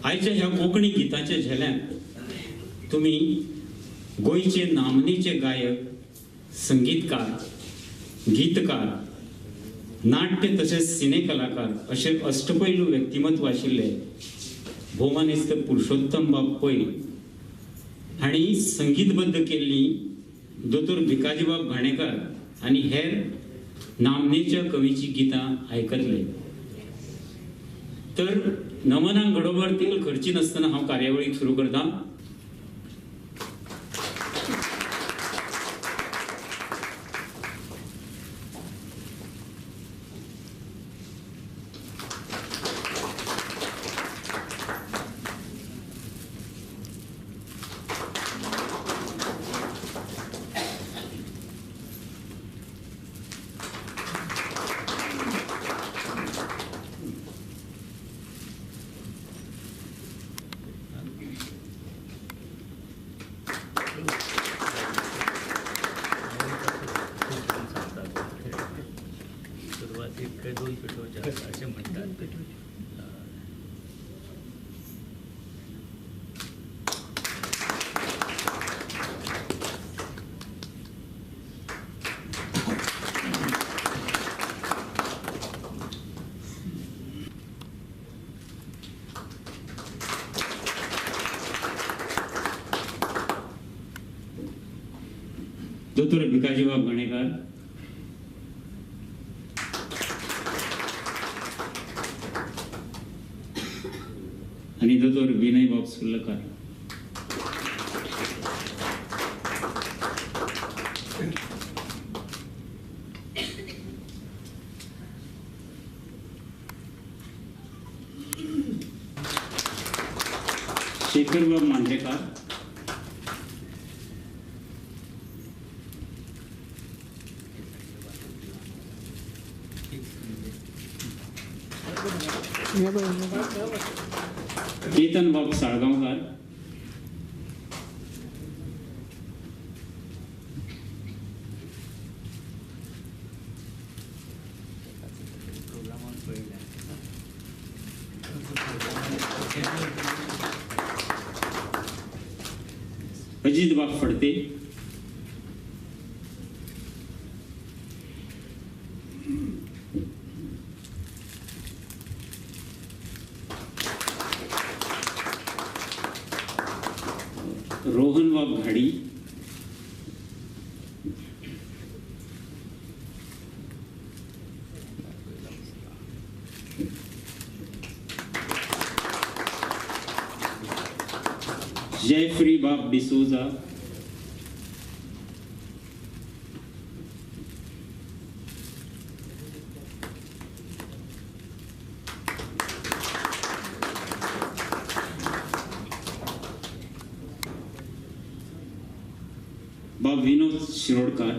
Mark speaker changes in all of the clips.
Speaker 1: आयच्या ह्या कोंकणी गिताच्या झेल्यांत तुम्ही गोयचे नामनेचे गायक, संगीतकार, गीतकार, नाट्य तसेच सिने कलाकार असे अष्टपैलू व्यक्तिमत्व आशिल्ले भौमानिस्त पुरुषोत्तम बाब पै हांणी संगीतबद्ध केल्ली दोतोर भिकाजीबाब घाणेकार आनी हेर नामनेच्या कवीची गितां आयकतले. तर नमनांक घडोवपार तेल खर्ची नासतना हांव कार्यावळीक सुरू करतां.
Speaker 2: दोन पेटवायचे असे म्हणतात.
Speaker 1: दोतोर भिकाजीबाब घाणेकार, आणि दोतोर विनय बाब सुर्लकार. शेखरबाब मांद्रेकार, केतन बाब साळगांवकार, अजित बाब फडते, रोहन बाब घाडी, जयफ्री बाब डिसोजा, बाब विनोद शिरोडकर,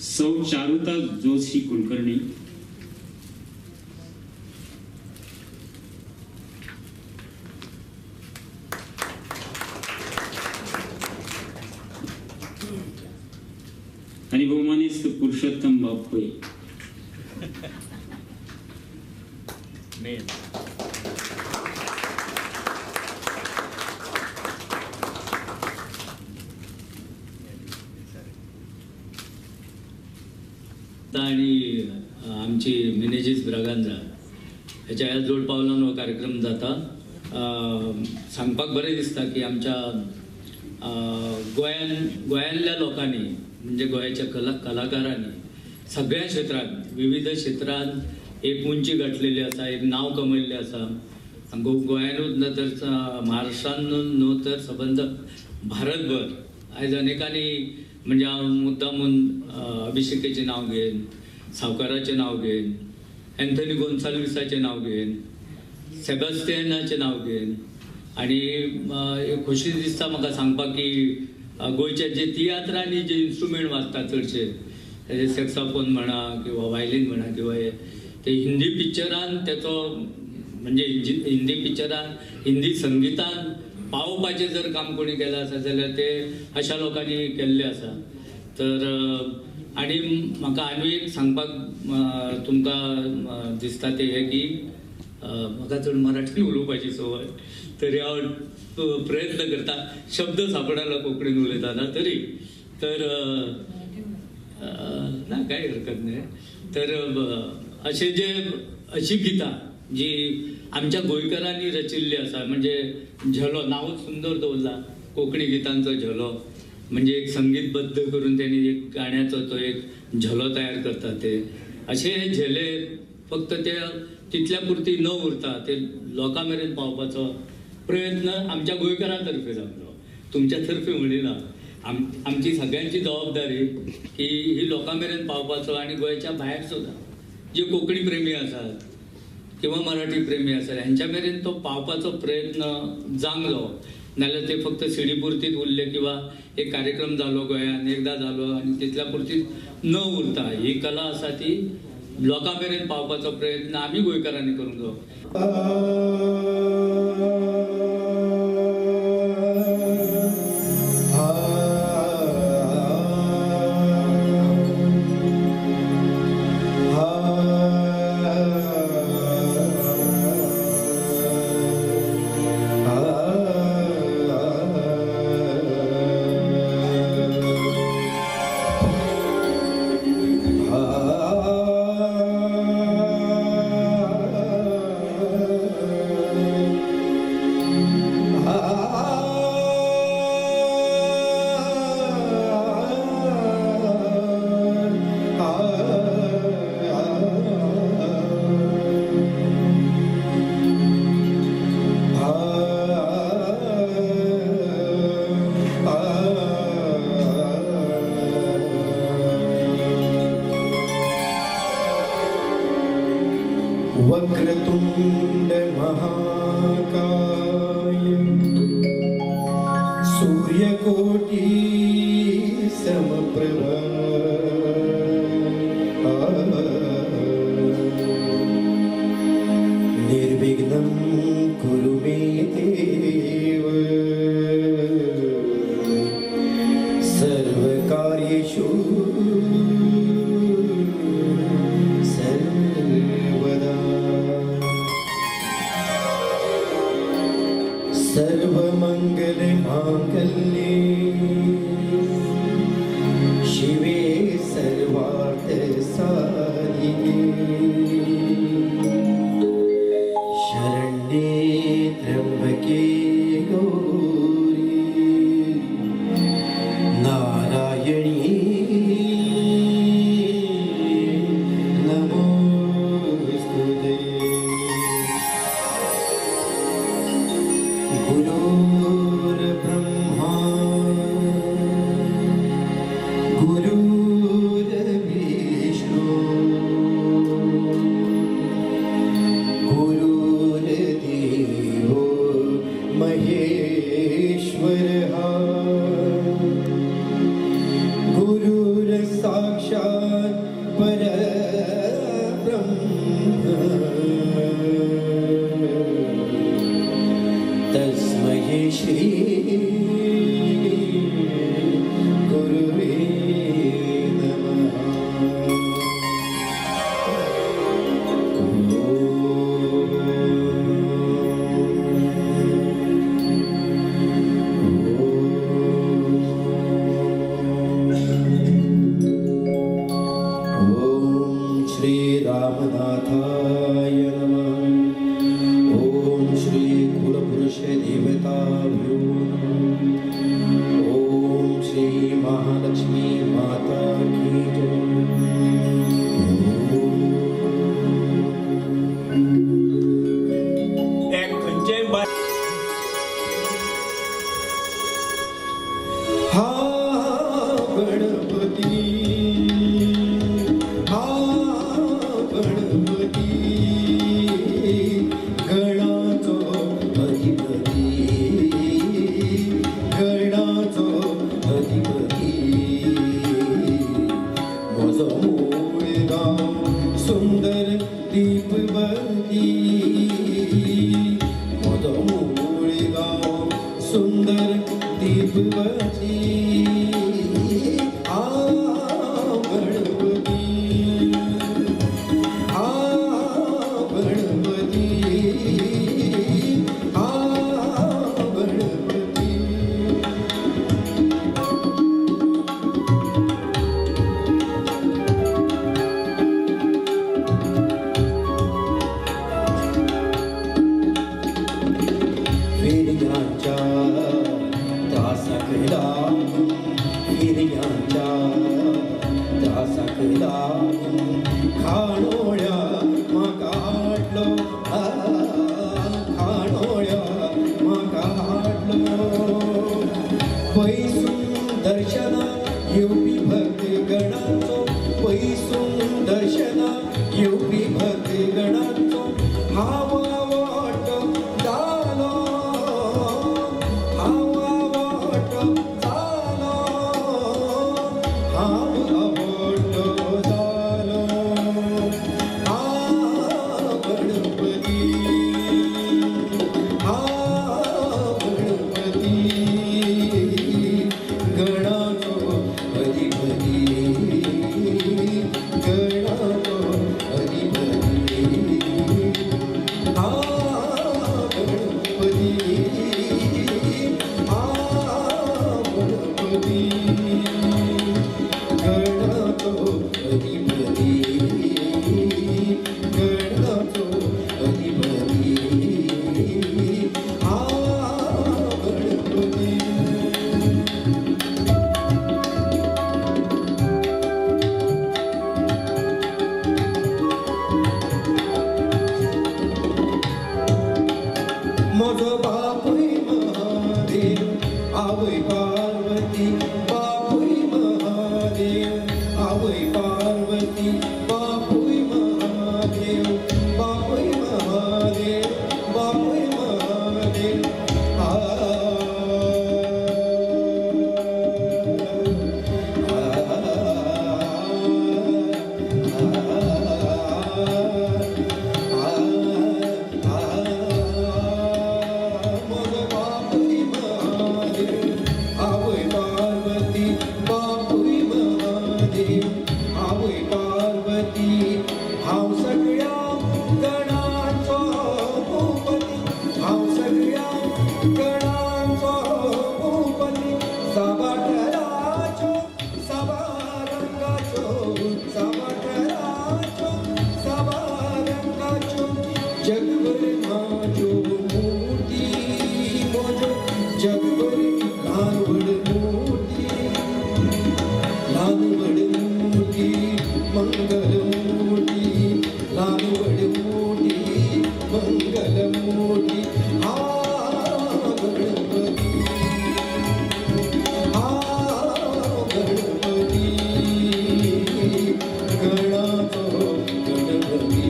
Speaker 1: सौ चारुता जोशी कुलकर्णी, आणि बहुमानिस्त पुरुषोत्तम बाब पै.
Speaker 2: आणि आमची मिनेजीस ब्रागांजा ह्याच्या ह्या जोड पावलान हो कार्यक्रम जाता. सांगपाक बरें दिसता की आमच्या गोंयांतल्या लोकांनी म्हणजे गोंयच्या कलाकारांनी सगळ्या क्षेत्रांत विविध क्षेत्रांत एक उंची गाठलेली आसा, एक नांव कमयल्लें आसा. गोंयानूच न्हय तर महाराष्ट्रान न्हय तर सबंद भारतभर आयज अनेकांनी म्हणजे हांव मुद्दामून अभिषेकेचें नांव घेन, सावकाराचें नांव घेन, एंथनी गोन्साल्विसाचें नांव घेन, सेबॅस्टियनाचें नांव घेन. आणि खोशी दिसता म्हाका सांगपाक की गोंयचे जे तियात्रांनी जे इन्स्ट्रुमेंट वाजता चडशे सॅक्सोफोन म्हणा किंवा वायलीन म्हणा किंवा ते हिंदी पिक्चरान त्याचो म्हणजे हिंदी पिक्चरान हिंदी संगीतान पावोवपाचें जर काम कोणी केलें आसा जाल्यार ते अशा लोकांनी केल्लें आसा. तर आनी म्हाका आनी एक सांगपाक तुमकां दिसता ते हे की म्हाका चड मराठी उलोवपाची संवय तरी हांव प्रयत्न करता. शब्द सापडना कोंकणीन उलयतना तरी तर ना काय हरकत नाही. तर अशी गितां जी आमच्या गोंयकारांनी रचिल्ली आसा म्हणजे झलो नांवच सुंदर दवरला कोंकणी गितांचो झलो म्हणजे एक संगीतबद्ध करून त्यांनी एक गाण्याचो तो एक झलो तयार करता. ते असे झेले फक्त ते तितल्या पुरती न उरता ते लोकां मेरेन पावपाचो प्रयत्न आमच्या गोंयकारांतर्फे जातलो, तुमच्या तर्फे म्हणिना. आमची सगळ्यांची जबाबदारी की ही लोकां मेरेन पावपाचो आणि गोंयच्या भायर सुद्धा जे कोंकणी प्रेमी आसात किंवा मराठी प्रेमी आसात ह्यांच्या मेरेन तो पावपाचो प्रयत्न जांगलो. नाल्यार ते फक्त सिडी पुरतीच उरले किंवा एक कार्यक्रम जालो गोंयान एकदा जालो आणि तितल्या पुरतीच न उरता ही कला आसा ती लोकां मेरेन पावपाचो प्रयत्न आमी गोंयकारांनी करूंक जाय.
Speaker 3: वक्रतुंड महाकाय सूर्यकोटि समप्रभ निर्विघ्नं कुरु मे देव सर्वकार्येषु सर्वमंगल मांगल्ये शिवे सर्वार्थ साधिके शरण्ये त्र्यंबके गौरी नारायणी नमोस्तुते. गुरुर्ब्रह्मा अधिपती माझं मूळ गाव सुंदर दीपवती माझं मूळ गाव सुंदर दीपवती गणपती गणपती गणपती फेऱ्यांच्या त्रासाकला फेऱ्यांच्या त्रासाकला खाणोळ्या म्हाका हाडलो खाणोळ्या म्हाका हाडलो पैसून दर्शना येवपी भक्त गणांचो पैसून दर्शना येवपी भक्त गणांचो हाव वाट जालो हाव वाट जालो हाव वाट जालो गणपती गणपती गणाचो अधिपती गणाचो अधिपती गणपती गणपती गणाचो अधिपती गणाचो अधिपती गणपती माझो बापूय महादेव आवय पार्वती बापूय महादेव आवय पार्वती बापूय महादेव बापूय महादेव बापूय महादेव आवय पार्वती बापूय महादेव आवय पार्वती हांव सगळ्या गणांचो भूपती हांव सगळ्या गणांचो भूपती साबाठराच्यो साबारंगाच्यो साबाठराच्यो साबारंगाच्यो जगभर म्हाज्यो मूर्ती म्हज्यो जगभर ल्हानवड मूर्ती मंगल मूर्ती ल्हानवड मूर्ती मंगल मूर्ती गणपती गणपती गणाचो गणपती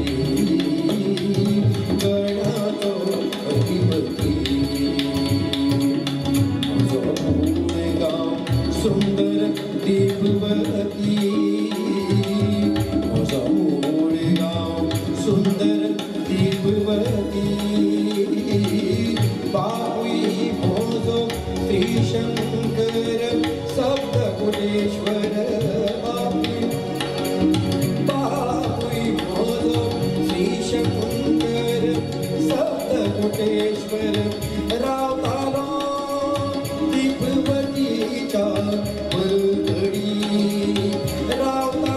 Speaker 3: गणाचो अधिपती सुंदर दीपवती माझा मूळ गाव सुंदर दीपवती बापूई भोजो श्री शंकर सप्तकोटेश्वर बापूई भोजो श्री शंकर सप्तकोटेश्वर रावतालो दीपवतीच्या बलगडी रावता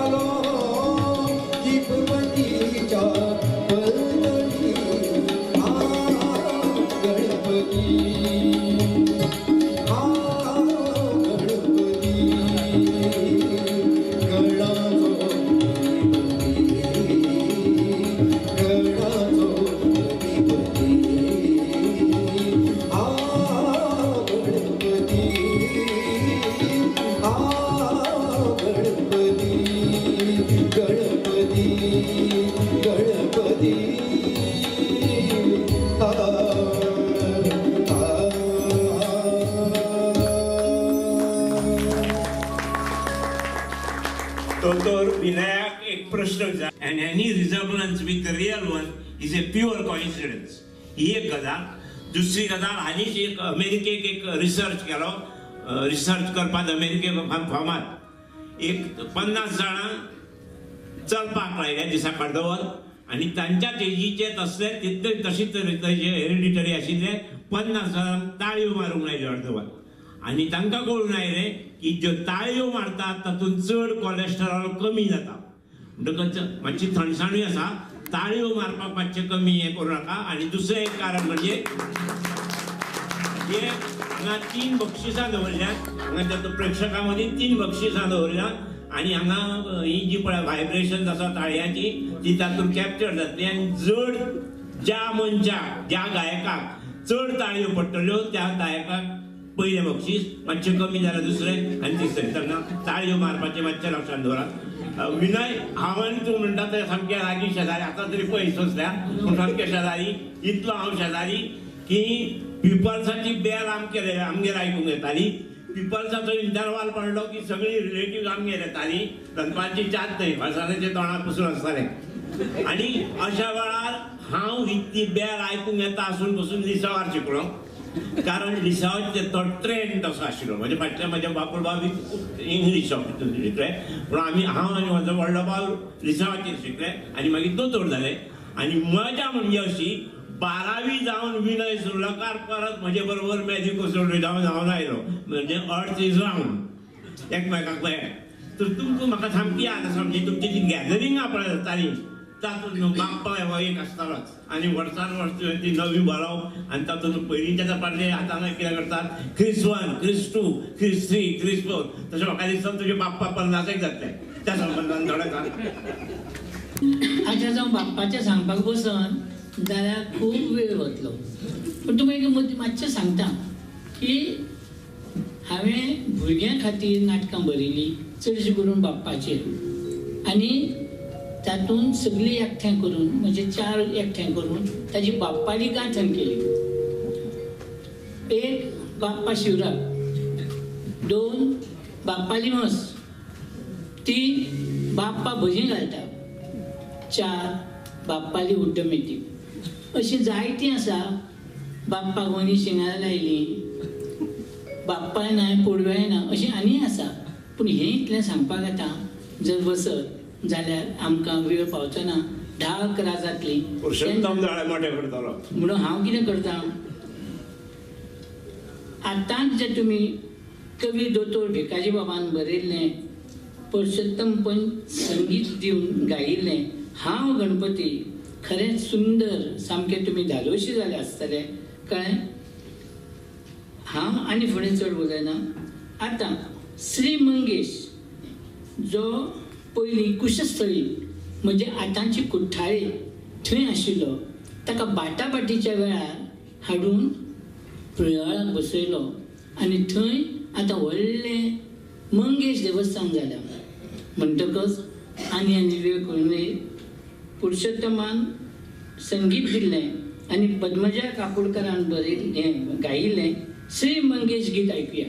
Speaker 4: तर विनायक एक प्रश्न विचार and any resemblance with the real one is a pure coincidence. ही एक गजाल. दुसरी गजाल हालींच एक अमेरिकेक एक रिसर्च केलो. रिसर्च करपाक अमेरिकेक फामाद एक 50 जाणां चलपाक लायल्या दिसा अर्दवर आनी तांच्या तेजीचे तसले तितले तशीच तरेचे हेरिडिटरी आशिल्ले 50 जाणांक ताळयो मारूंक लायल्यो अर्दवर. आनी तांकां कळून आयलें की ज्यो ताळयो मारतात तातूंत चड कोलेस्टेरॉल कमी जाता. म्हणटकच मातशी थंडसाणूय आसा. ताळयो मारपाक मातशें कमी हें करूं नाका. आनी दुसरें एक कारण म्हणजे हे हांगा 3 बक्षिसां दवरल्यात. हांगा प्रेक्षकां मदीं 3 बक्षिसां दवरल्यात आनी हांगा ही जी पळय व्हायब्रेशन आसा ताळयांची ती तातूंत कॅप्चर जातली आनी जड ज्या मनशाक ज्या गायकाक चड ताळयो पडटल्यो त्या गायकाक पयलें बक्षीस. मातशें कमी जाल्यार दुसरें आनी तिसरें. तेन्ना ताळयो मारपाचें मातशें लक्षांत दवरात. विनय हांव आनी तूं म्हणटा तें सामकें लागीं शेजारी. आतां तरी पळय सोंसल्या पूण सामकें शेजारी. इतलो हांव शेजारी की पिपल्साची बॅल आमगेर आयकूंक येताली. पिपल्साचो इंटरवाल पडलो की सगळीं रिलेटिव्ह आमगेर येताली. दनपारची च्या थंय अळसाण्याचें तोंडाक पसून आसतालें. आनी अशा वेळार हांव ही ती बॅल आयकूंक येता आसून पसून लिसांवार शिकलो. कारण लिसांवाचे तो ट्रेंड तसो आशिल्लो. म्हणजे फाटल्यान म्हज्या बापूय बाबी इंग्लीश शिकले पूण हांव आनी म्हजो व्हडलो भाव लिसांवाचेर शिकले आनी मागीर दोतोर जाले. आनी मजा म्हणजे अशी 12वी जावन विनय सुर्लकार परत म्हजे बरोबर मॅजिक कसोळी जावन आयलो. म्हणजे अर्थ इज रावंड एकमेकाक पळय. तर तुमकां म्हाका सामकी याद आसा म्हणजे तुमची जी गॅदरिंगां पळय जातालीं तातूंत बाप्पा हो एक आसतालोच. आनी वर्सान वर्स ती नवी बरोवप आनी तातूंत पयलींच्या तेंपारले आतां कितें करतात क्रिस 1 क्रिस 2 क्रिस 3 क्रिस 4 तशें म्हाका दिसता तुजे बाप्पा 50 जातले त्या संबंधान थोडें सांग.
Speaker 5: आतां जावं बाप्पाचें सांगपाक बसन जाल्यार खूब वेळ वतलो. पूण तुका एक मातशें सांगता की हांवें भुरग्यां खातीर नाटकां बरयलीं चडशीं करून बाप्पाचेर. आनी तातूंत सगळीं एकठांय करून म्हणजे 4 एकठांय करून ताची बाप्पाली गांथन केली. एक बाप्पा शिवराक, 2 बाप्पाली म्हस, 3 बाप्पा भजी घालता, 4 बाप्पाली ऑटोमॅटीक. अशी जायतीं आसा. बाप्पाक वनी शिंगार लायली, बाप्पाय ना पोडव्याय ना अशी आनी आसा. पूण हें इतलें सांगपाक येता जर बसत जाल्यार आमकां वेळ पावचो ना. 10-11 जातली. म्हणून हांव कितें करता आतांच जें तुमी कवी दोतोर भिकाजी बाबान बरयल्लें पुरुषोत्तम पंच संगीत दिवन गायिल्लें हांव गणपती खरेंच सुंदर सामकें तुमी धालोशी जाले आसतले कळ्ळें. हांव आनी फुडें चड उलयना. आतां श्री मंगेश जो पयलीं कुशस्थळी म्हणजे आतांची कुठ्ठाळी थंय आशिल्लो ताका बाटाबाटीच्या वेळार हाडून प्रयाळाक बसयलो आनी थंय आतां व्हडलें मंगेश देवस्थान जालें. म्हणटकच आनी वेळ करून पुरुषोत्तमान संगीत दिल्लें आनी पद्मजा काकोडकरान बरयल्लें गायिल्लें श्री मंगेश गीत ऐकूया.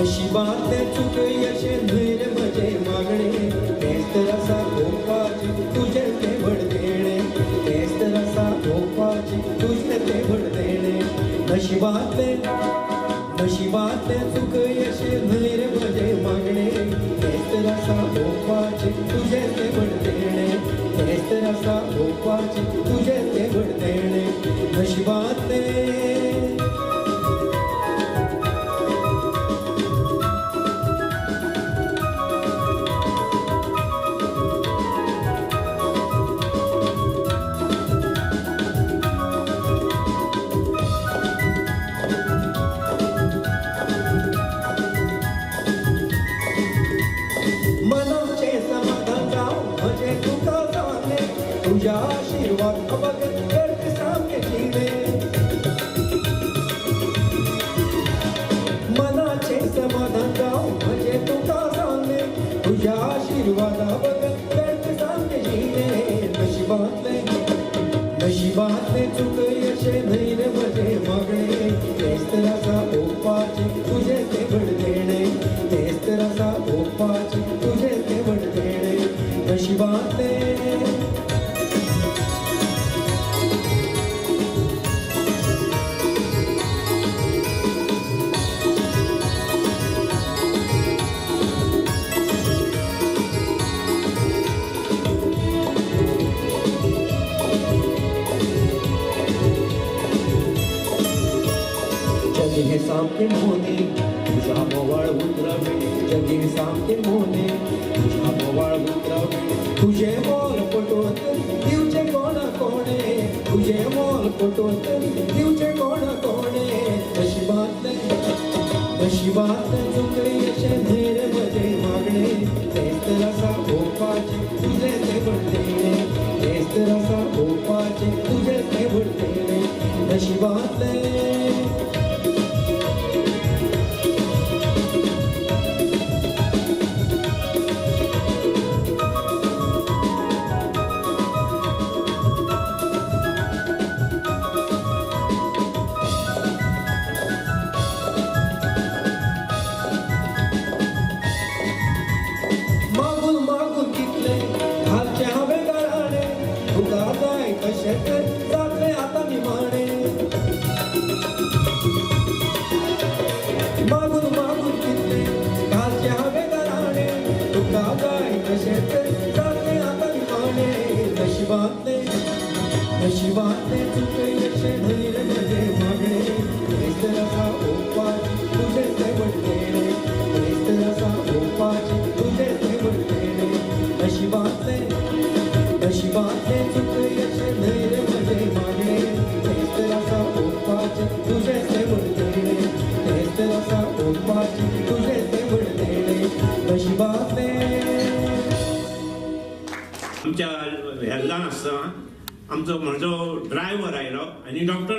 Speaker 3: नशिबातले चुक यशे धैर्य भजे मागणे तेच तर असा भोपाची तुझे ते भड देणे तेच तर असा भोपाची तुझे ते भड देणे नशिबातले चुक यशे धैर्य भजे मागणे तेच तर असा भोपाची तुझे ते भड देणे तेच तर असा भोपाची तुझे ते भड देणे नशिबातले मनाचे समाधान जाऊ म्हणजे तुका जाणे तुझ्या आशीर्वाद बघ करते सामने जिणे मनाचे समाधान जाऊ म्हणजे तुका जाणे तुझ्या आशीर्वाद बघ करते सामने जिणे नशिबातले चुक यशे धैर्य भजे मागणे तेच तर असा ओपाचे तुझे ते भड देणे तेच तर असा ओपाचे तुझे ते भड देणे नशिबातले जगी सामके मोने तुझ्या मोवाळ उतरावे जगी सामके मोने तुझ्या मोवाळ उतरावे तुझे मोल पटोत दिवचे कोणा कोणे तुझे मोल पटोत दिवचे कोणा कोणे नशिबातले चुकले यशे धैर्य भजे मागणे तेच तर असा भोपाचे तुझे ते भड देणे तेच तर असा भोपाचे तुझे ते भड देणे नशिबातले मागून कितले खालचे हवे गळाणे तुका जाय कशे ते जातले आता निमाणे मागून कितले खालचे हवे गळाणे तुका जाय कशे ते जातले आता निमाणे नशिबातले चुके यशे धैर्य भजे मागणे तेच तर असा ओपाची तुझे ते भड देणे तेच तर असा ओपाची तुझे ते भड देणे नशिबातले चुके यशे धैर्य भजे मागणे तेच तर असा ओपाची तुझे ते भड देणे तेच तर असा ओपाची तुझे ते भड देणे नशिबातले
Speaker 4: आमच्या हेल्लान आसतना आमचो म्हजो ड्रायव्हर आयलो आनी डॉक्टर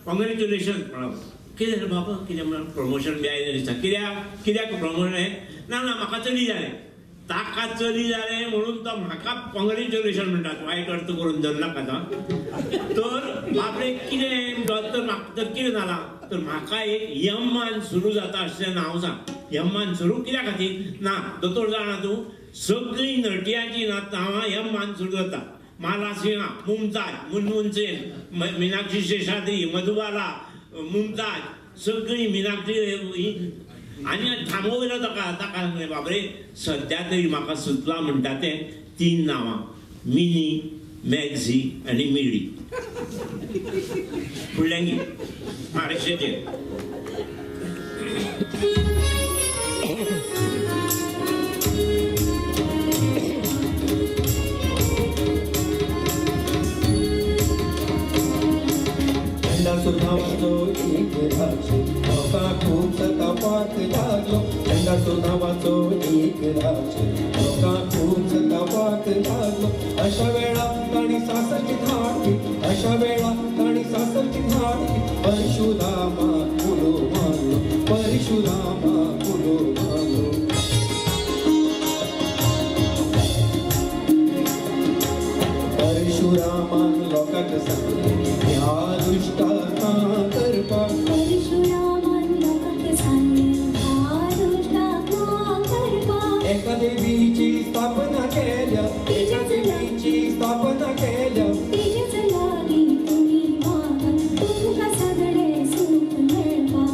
Speaker 4: कॉंग्रेच्युलेशन म्हणप कितें रे बाबा कितें म्हणून प्रमोशन बी आयलें दिसता कित्याक प्रमोशन ना म्हाका चली जालें ताका चली जालें म्हणून तो म्हाका कॉंग्रेच्युलेशन म्हणटात वायट अर्थ करून धरनाका तर बापरे कितें तर म्हाका तर कितें जालां तर म्हाका एक यम्मान सुरू जाता अशें नांव सांग यम्मान सुरू कित्या खातीर ना दोतोर जाणा तूं सगळीं नटियाची नांवां यम्मान सुरू जाता माला सिंहा मुमताज मुनमुन सेन मीनाक्षी शेषाद्री मधुबाला मुमताज सगळी मीनाक्षी आनी थांबवयलो ताका बाबरे सद्या तरी म्हाका सुचला म्हणटा ते 3 नांवां मिनी मॅग्झी आनी मिडी फुडल्यान आरशेचेर
Speaker 3: सुनावाचो एक राज्य लोका खूब सतापाक लागलो झेंडा सुनावाचो एक राज्य लोका खूब सतापाक लागलो अशा वेळा ताणी सासरची धाडली अशा वेळा ताणी सासरची धाडली परशुरामा फुलो मारलो परशुरामा फुलो मारलो परशुरामान लोकांक सांगले ह्या दुष्टांना करपाक
Speaker 6: परशुरामान लोकांक सांगले ह्या
Speaker 3: तेजस्वीची स्थापना केल्या
Speaker 6: तेजच लागी तुम्ही मागा तुमका सगळे सुख मिळवा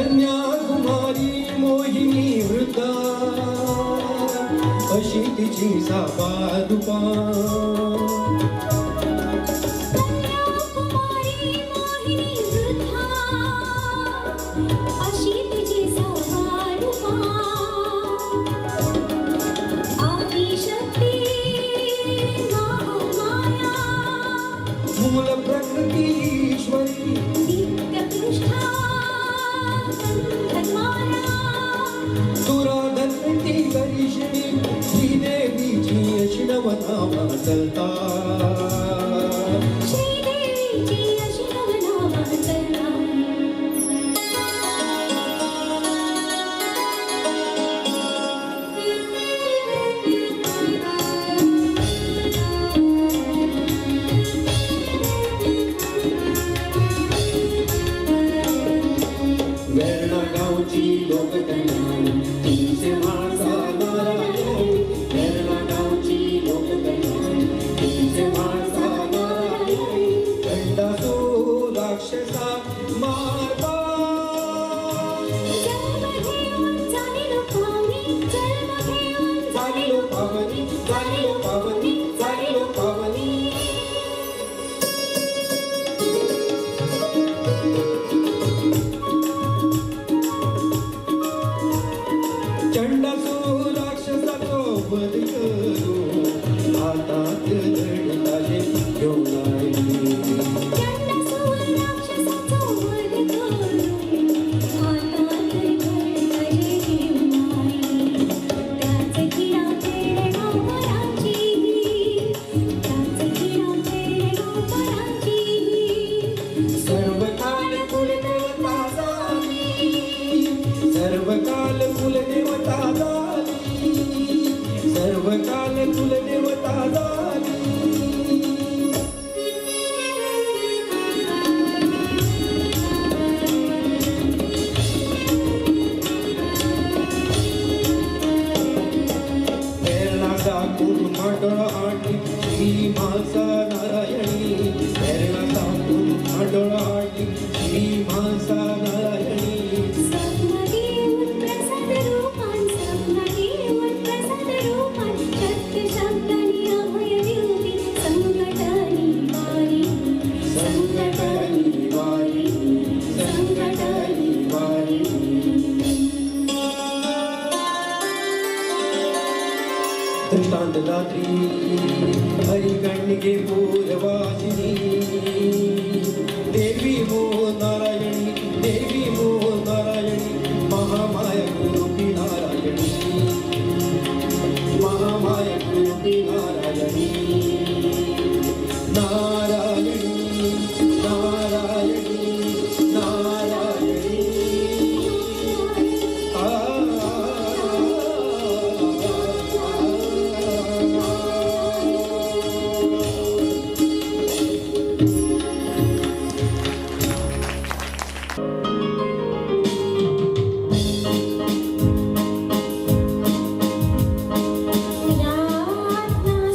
Speaker 3: कन्याकुमारी मोहिनी वृद्धा अशी तिची सापादुपा
Speaker 6: कन्याकुमारी मोहिनी वृद्धा अशी तुझी सवारूपा आदिशक्ती महामाया
Speaker 3: मूल प्रकृती ईश्वरी
Speaker 6: नित्यपृष्ठा धर्माया
Speaker 3: सुराधन्ती करिष्णी श्रीदेवीची अशी नवनामा चलता
Speaker 6: श्रीदेवीची अशी नवनामा चलता
Speaker 3: वेरणा गावची लोककन्या तिचे माळसा नारायण वेरणा गावची लोककन्या तिचे माळसा नारायण खंडासूर राक्षसा मारवा
Speaker 6: जन्म घेऊन झालेलो पावनी जन्म घेऊन
Speaker 3: झालेलो पावनी झालेलो पावनी झालेलो पावनी चंडासूर राक्षसाचो वध करू हातात दंडाचे घेऊन आली
Speaker 6: चंडासूर राक्षसाचो वध करून हातात खड्गाचे घेऊन आई त्याच किडा पेडगाव पराची त्याच किडा पेडगाव पराची
Speaker 3: सर्व काल कुलदेवता झाली सर्व काल कुलदेवता झाली सर्व काल कुलदेवता झाली प्रेरणाचा कुर्माडळ आटी श्री मासा नारायणी प्रेरणाचा कुर्माडळ आटी श्री मासा नारायणी
Speaker 6: सपना देऊन प्रसाद रूपान सपना देऊन प्रसाद रूपान सत्य शब्दानी अभय देऊनी संकटानी वारी संकटानी वारी संकटानी वारी
Speaker 3: दृष्टांत दात्री हरिकण्णिके पूर्ववासिनी देवी मो नारायणी देवी मो नारायणी महामाया रूपी नारायणी महामाया रूपी नारायणी नारायणी नारायणी नारायणी
Speaker 6: यातना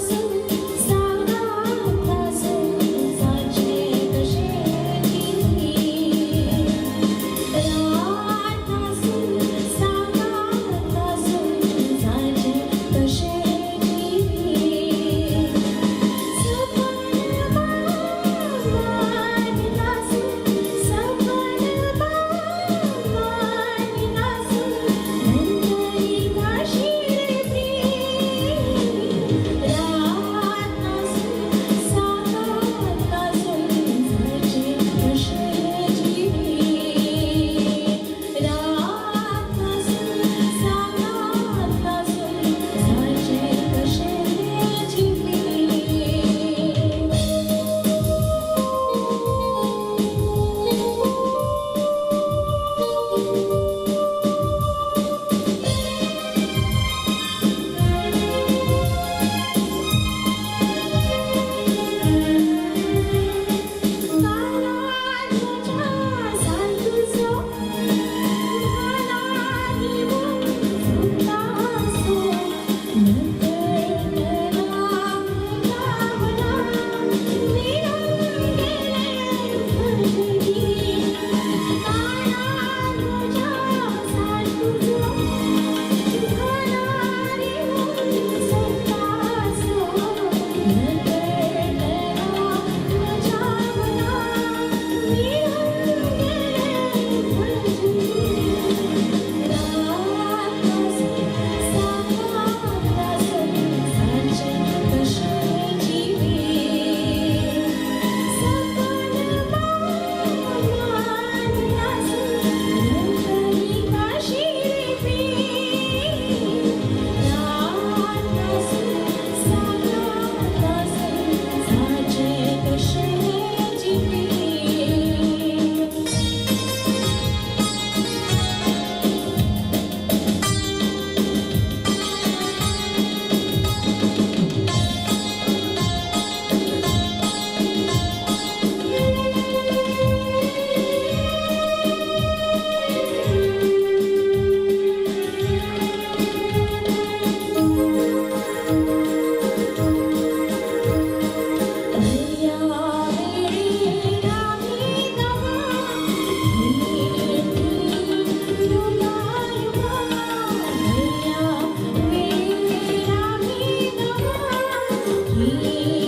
Speaker 6: ही